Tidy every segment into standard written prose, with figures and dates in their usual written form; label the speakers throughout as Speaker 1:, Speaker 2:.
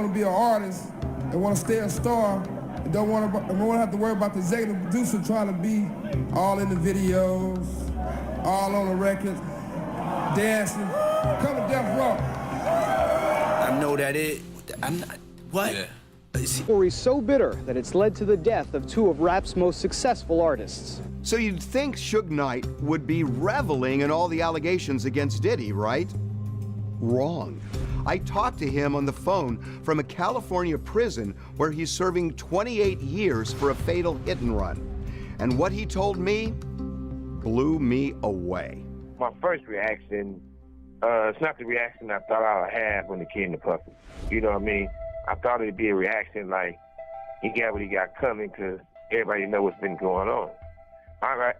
Speaker 1: want to be an artist and want to stay a star and don't want to have to worry about the executive producer trying to be all in the videos, all on the record, dancing. Come to Death Row.
Speaker 2: I know that I'm not, what? Yeah.
Speaker 3: Story so bitter that it's led to the death of two of rap's most successful artists.
Speaker 4: So you'd think Suge Knight would be reveling in all the allegations against Diddy, right? Wrong. I talked to him on the phone from a California prison where he's serving 28 years for a fatal hit and run. And what he told me blew me away.
Speaker 5: My first reaction, it's not the reaction I thought I would have when it came to Puffy. You know what I mean? I thought it'd be a reaction like he got what he got coming because everybody know what's been going on.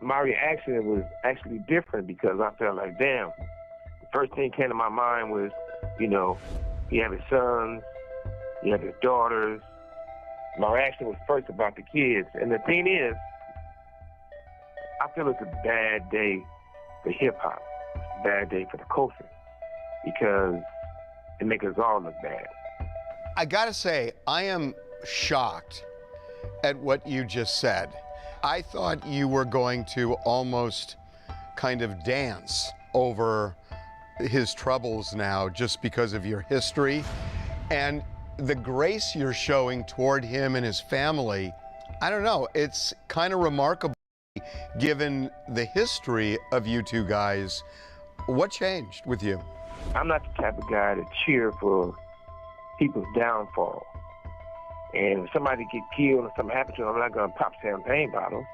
Speaker 5: My reaction was actually different because I felt like, damn, the first thing came to my mind was, you know, he had his sons, he had his daughters. My reaction was first about the kids. And the thing is, I feel it's a bad day for hip-hop. It's a bad day for the culture because it makes us all look bad.
Speaker 4: I gotta say, I am shocked at what you just said. I thought you were going to almost kind of dance over his troubles now just because of your history and the grace you're showing toward him and his family. I don't know, it's kind of remarkable given the history of you two guys. What changed with you?
Speaker 5: I'm not the type of guy to cheer for people's downfall. And if somebody get killed or something happens to them, I'm not gonna pop champagne bottles.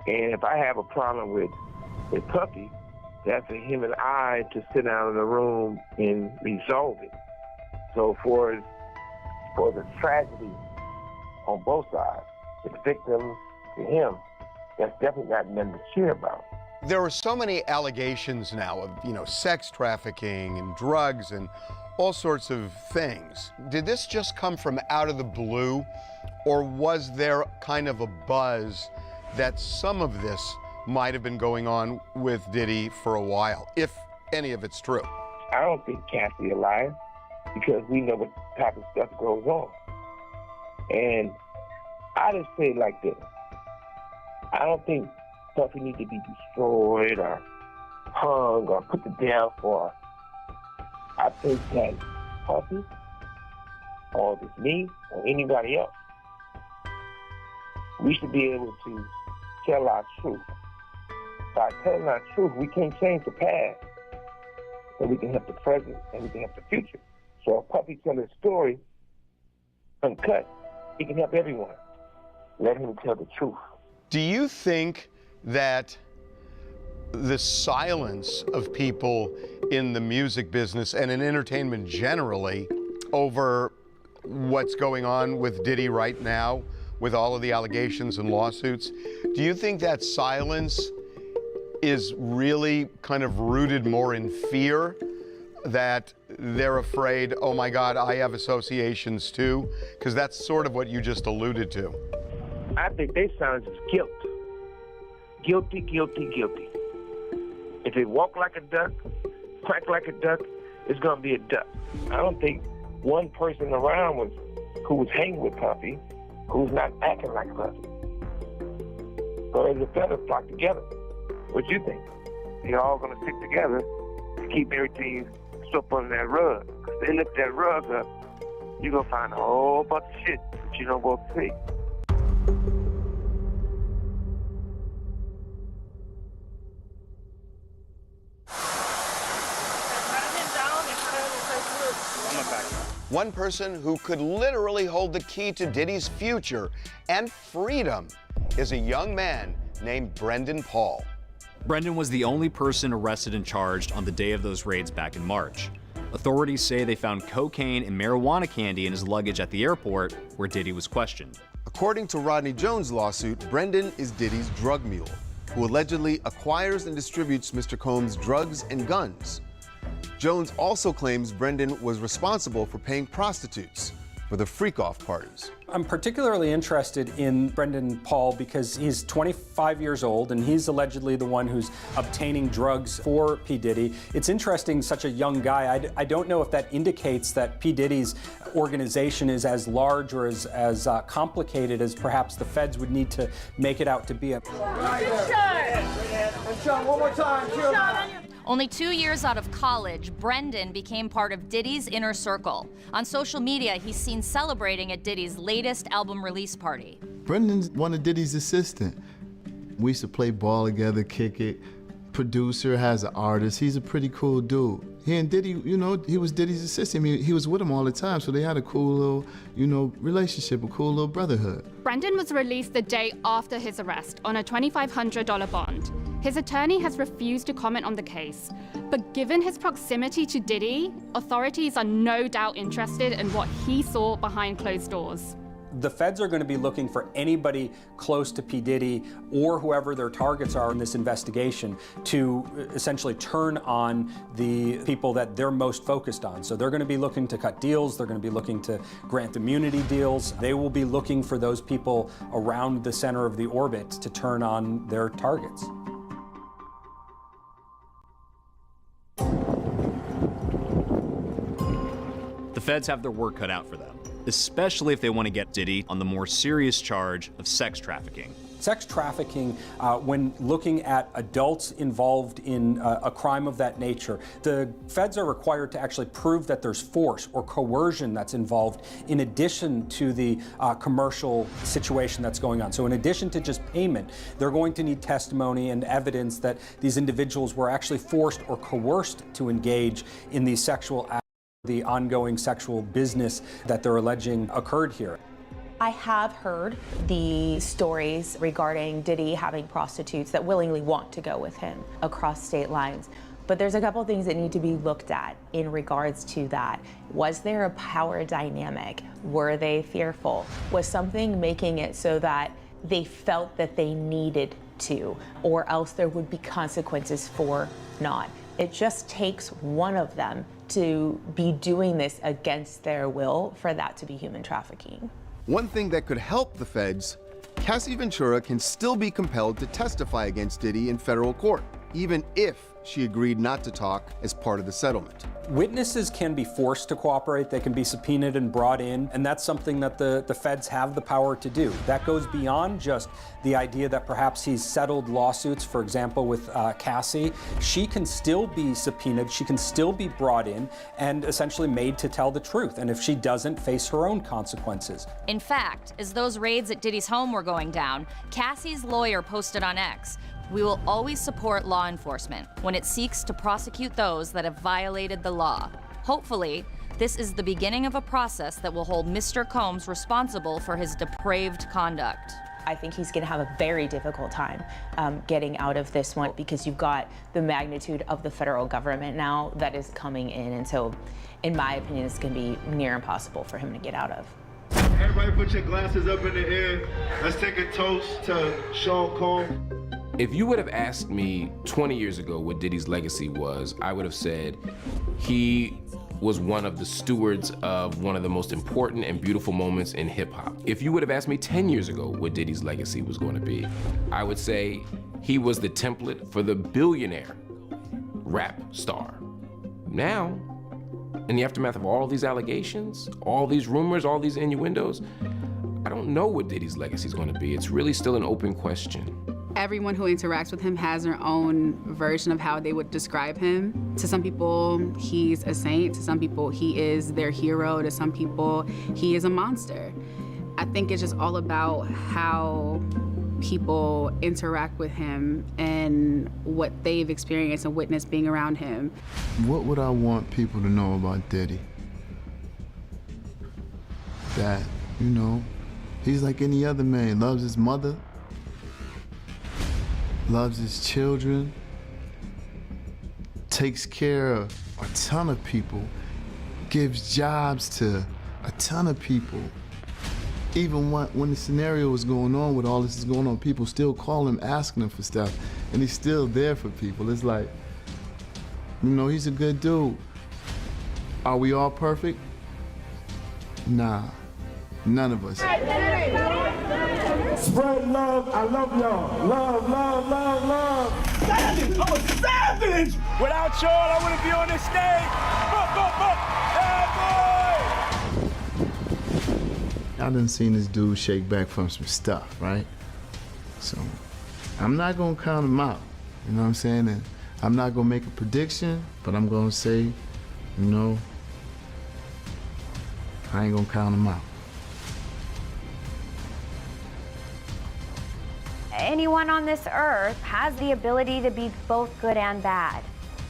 Speaker 5: And if I have a problem with Puffy, that's for him and I to sit down in a room and resolve it. So for the tragedy on both sides, the victim to him, that's definitely not nothing to cheer about.
Speaker 4: There are so many allegations now of, you know, sex trafficking and drugs and all sorts of things. Did this just come from out of the blue, or was there kind of a buzz that some of this might have been going on with Diddy for a while, if any of it's true?
Speaker 5: I don't think Cassie a liar because we know what type of stuff goes on. And I just say it like this. I don't think Puffy needs to be destroyed or hung or put to death or I think that Puffy, or if it's me, or anybody else, we should be able to tell our truth. By telling our truth, we can't change the past, but we can help the present and we can help the future. So if Puffy tells his story uncut, he can help everyone. Let him tell the truth.
Speaker 4: Do you think that the silence of people in the music business and in entertainment generally over what's going on with Diddy right now, with all of the allegations and lawsuits, do you think that silence is really kind of rooted more in fear, that they're afraid, oh my God, I have associations too? Because that's sort of what you just alluded to.
Speaker 5: I think they silence is guilt. Guilty, guilty, guilty. If it walk like a duck, quack like a duck, it's gonna be a duck. I don't think one person around who was hanging with Puffy, who's not acting like Puffy. So as the feathers flock together, what do you think? They're all gonna stick together to keep everything swept under that rug. If they lift that rug up, you're gonna find a whole bunch of shit that you don't want to see.
Speaker 4: One person who could literally hold the key to Diddy's future and freedom is a young man named Brendan Paul.
Speaker 6: Brendan was the only person arrested and charged on the day of those raids back in March. Authorities say they found cocaine and marijuana candy in his luggage at the airport where Diddy was questioned.
Speaker 7: According to Rodney Jones' lawsuit, Brendan is Diddy's drug mule, who allegedly acquires and distributes Mr. Combs' drugs and guns. Jones also claims Brendan was responsible for paying prostitutes for the freak-off parties.
Speaker 8: I'm particularly interested in Brendan Paul because he's 25 years old and he's allegedly the one who's obtaining drugs for P. Diddy. It's interesting, such a young guy. I don't know if that indicates that P. Diddy's organization is as large or as complicated as perhaps the feds would need to make it out to be.
Speaker 9: One more time. Only 2 years out of college, Brendan became part of Diddy's inner circle. On social media, he's seen celebrating at Diddy's latest album release party.
Speaker 10: Brendan's one of Diddy's assistants. We used to play ball together, kick it. Producer, has an artist. He's a pretty cool dude. He and Diddy, you know, he was Diddy's assistant. I mean, he was with him all the time, so they had a cool little, you know, relationship, a cool little brotherhood.
Speaker 11: Brendan was released the day after his arrest on a $2,500 bond. His attorney has refused to comment on the case, but given his proximity to Diddy, authorities are no doubt interested in what he saw behind closed doors.
Speaker 8: The feds are going to be looking for anybody close to P. Diddy or whoever their targets are in this investigation to essentially turn on the people that they're most focused on. So they're going to be looking to cut deals, they're going to be looking to grant immunity deals. They will be looking for those people around the center of the orbit to turn on their targets.
Speaker 6: The feds have their work cut out for them, especially if they want to get Diddy on the more serious charge of sex trafficking.
Speaker 8: Sex trafficking, when looking at adults involved in a crime of that nature, the feds are required to actually prove that there's force or coercion that's involved in addition to the commercial situation that's going on. So in addition to just payment, they're going to need testimony and evidence that these individuals were actually forced or coerced to engage in these sexual acts, the ongoing sexual business that they're alleging occurred here.
Speaker 12: I have heard the stories regarding Diddy having prostitutes that willingly want to go with him across state lines. But there's a couple things that need to be looked at in regards to that. Was there a power dynamic? Were they fearful? Was something making it so that they felt that they needed to, or else there would be consequences for not? It just takes one of them to be doing this against their will for that to be human trafficking.
Speaker 7: One thing that could help the feds, Cassie Ventura can still be compelled to testify against Diddy in federal court, even if she agreed not to talk as part of the settlement.
Speaker 8: Witnesses can be forced to cooperate, they can be subpoenaed and brought in, and that's something that the feds have the power to do. That goes beyond just the idea that perhaps he's settled lawsuits, for example, with Cassie. She can still be subpoenaed, she can still be brought in and essentially made to tell the truth, and if she doesn't, face her own consequences.
Speaker 9: In fact, as those raids at Diddy's home were going down, Cassie's lawyer posted on X, "We will always support law enforcement when it seeks to prosecute those that have violated the law. Hopefully, this is the beginning of a process that will hold Mr. Combs responsible for his depraved conduct."
Speaker 12: I think he's going to have a very difficult time getting out of this one because you've got the magnitude of the federal government now that is coming in. And so, in my opinion, it's going to be near impossible for him to get out of.
Speaker 13: Everybody put your glasses up in the air. Let's take a toast to Sean Combs.
Speaker 14: If you would have asked me 20 years ago what Diddy's legacy was, I would have said he was one of the stewards of one of the most important and beautiful moments in hip hop. If you would have asked me 10 years ago what Diddy's legacy was going to be, I would say he was the template for the billionaire rap star. Now, in the aftermath of all these allegations, all these rumors, all these innuendos, I don't know what Diddy's legacy is going to be. It's really still an open question.
Speaker 15: Everyone who interacts with him has their own version of how they would describe him. To some people, he's a saint. To some people, he is their hero. To some people, he is a monster. I think it's just all about how people interact with him and what they've experienced and witnessed being around him.
Speaker 10: What would I want people to know about Diddy? That, you know, he's like any other man. Loves his mother, loves his children, takes care of a ton of people, gives jobs to a ton of people. Even when the scenario was going on, with all this is going on, people still call him, asking him for stuff, and he's still there for people. It's like, you know, he's a good dude. Are we all perfect? Nah, none of us.
Speaker 13: Spread love. I love y'all. Love, love, love, love. Savage! I'm a savage! Without y'all, I wouldn't be on this stage.
Speaker 10: I done seen this dude shake back from some stuff, right? So I'm not gonna count him out, you know what I'm saying? And I'm not gonna make a prediction, but I'm gonna say, you know, I ain't gonna count him out.
Speaker 16: Anyone on this earth has the ability to be both good and bad,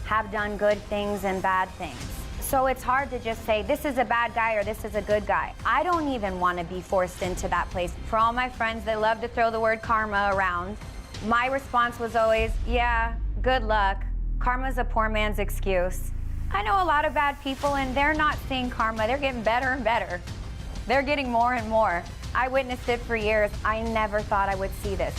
Speaker 16: have done good things and bad things. So it's hard to just say, this is a bad guy or this is a good guy. I don't even want to be forced into that place. For all my friends that love to throw the word karma around, my response was always, yeah, good luck. Karma's a poor man's excuse. I know a lot of bad people and they're not seeing karma. They're getting better and better. They're getting more and more. I witnessed it for years. I never thought I would see this.